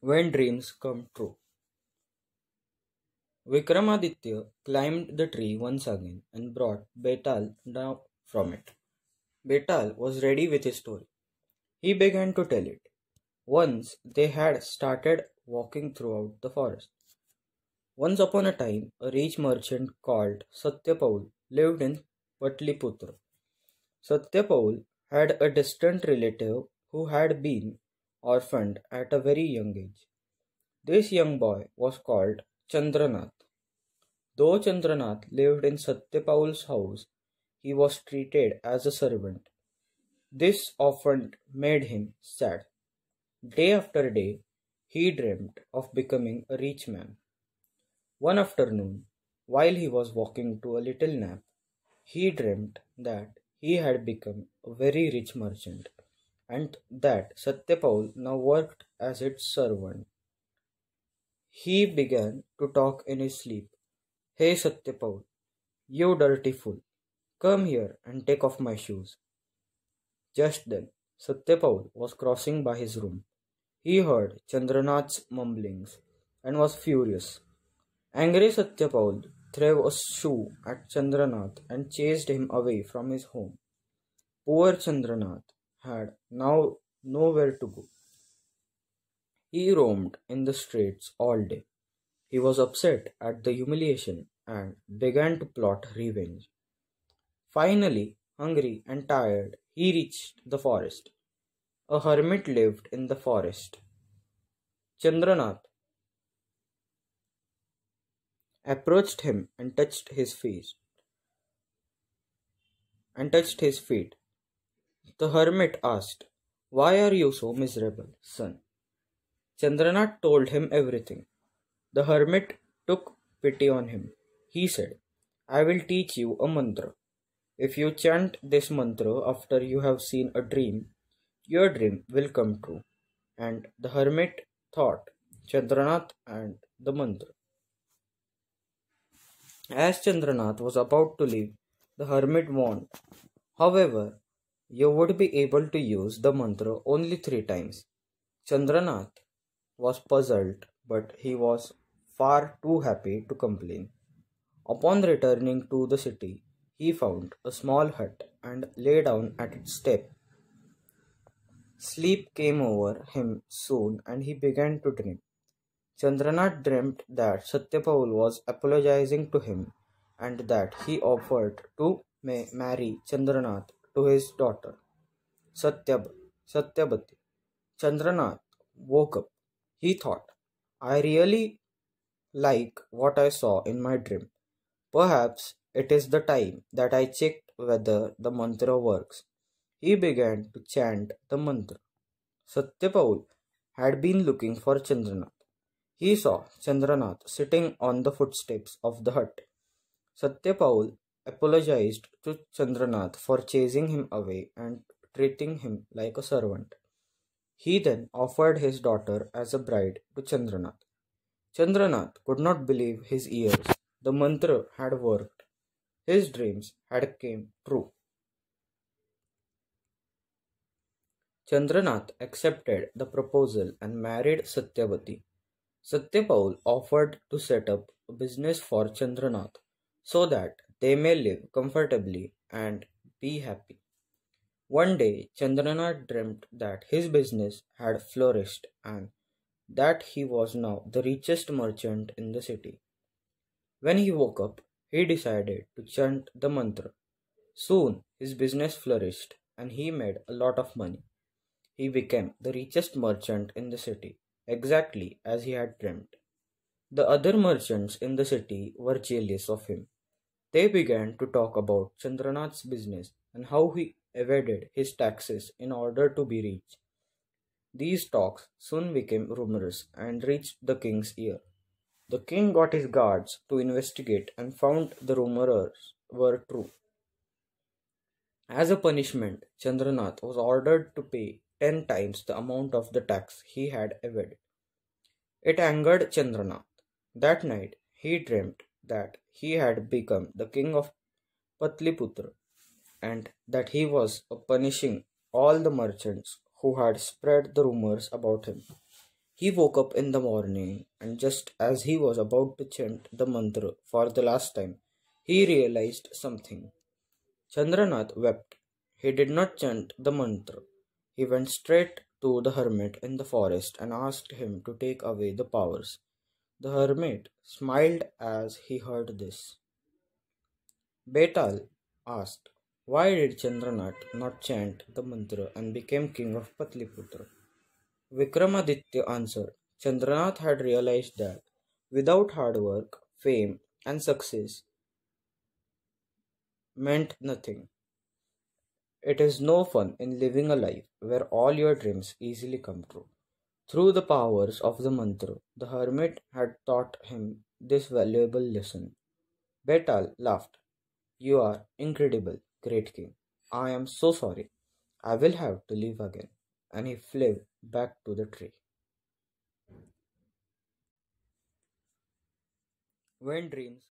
When dreams come true. Vikramaditya climbed the tree once again and brought Betaal down from it. Betaal was ready with his story. He began to tell it. Once they had started walking throughout the forest. Once upon a time, a rich merchant called Satyapaul lived in Patliputra. Satyapaul had a distant relative who had been orphaned at a very young age. This young boy was called Chandranath. Though Chandranath lived in Satyapaul's house, he was treated as a servant. This often made him sad. Day after day, he dreamed of becoming a rich man. One afternoon, while he was walking to a little nap, he dreamed that he had become a very rich merchant and that Satyapaul now worked as its servant. He began to talk in his sleep. Hey Satyapaul, you dirty fool, come here and take off my shoes. Just then, Satyapaul was crossing by his room. He heard Chandranath's mumblings and was furious. Angry Satyapaul threw a shoe at Chandranath and chased him away from his home. Poor Chandranath had now nowhere to go. He roamed in the streets all day. He was upset at the humiliation and began to plot revenge. Finally, hungry and tired, he reached the forest. A hermit lived in the forest. Chandranath approached him and touched his feet. The hermit asked, "Why are you so miserable, son?" Chandranath told him everything. The hermit took pity on him. He said, "I will teach you a mantra. If you chant this mantra after you have seen a dream, your dream will come true." And the hermit taught Chandranath and the mantra. As Chandranath was about to leave, the hermit warned, "However, you would be able to use the mantra only 3 times." Chandranath was puzzled, but he was far too happy to complain. Upon returning to the city, he found a small hut and lay down at its step. Sleep came over him soon and he began to dream. Chandranath dreamt that Satyapal was apologizing to him and that he offered to marry Chandranath to his daughter, Satyabati. Chandranath woke up. He thought, "I really like what I saw in my dream. Perhaps it is the time that I checked whether the mantra works." He began to chant the mantra. Satyapaul had been looking for Chandranath. He saw Chandranath sitting on the footsteps of the hut. Satyapaul apologized to Chandranath for chasing him away and treating him like a servant. He then offered his daughter as a bride to Chandranath. Chandranath could not believe his ears. The mantra had worked. His dreams had come true. Chandranath accepted the proposal and married Satyavati. Satyapaul offered to set up a business for Chandranath so that they may live comfortably and be happy. One day, Chandranath dreamt that his business had flourished and that he was now the richest merchant in the city. When he woke up, he decided to chant the mantra. Soon, his business flourished and he made a lot of money. He became the richest merchant in the city, exactly as he had dreamt. The other merchants in the city were jealous of him. They began to talk about Chandranath's business and how he evaded his taxes in order to be rich. These talks soon became rumors and reached the king's ear. The king got his guards to investigate and found the rumors were true. As a punishment, Chandranath was ordered to pay 10 times the amount of the tax he had evaded. It angered Chandranath. That night, he dreamt that he had become the king of Patliputra and that he was punishing all the merchants who had spread the rumors about him. He woke up in the morning, and just as he was about to chant the mantra for the last time, he realized something. Chandranath wept. He did not chant the mantra. He went straight to the hermit in the forest and asked him to take away the powers. The hermit smiled as he heard this. Betal asked, "Why did Chandranath not chant the mantra and became king of Patliputra?" Vikramaditya answered, "Chandranath had realized that without hard work, fame, and success meant nothing. It is no fun in living a life where all your dreams easily come true." Through the powers of the mantra, the hermit had taught him this valuable lesson. Betal laughed. "You are incredible, great king. I am so sorry. I will have to leave again." And he flew back to the tree. When dreams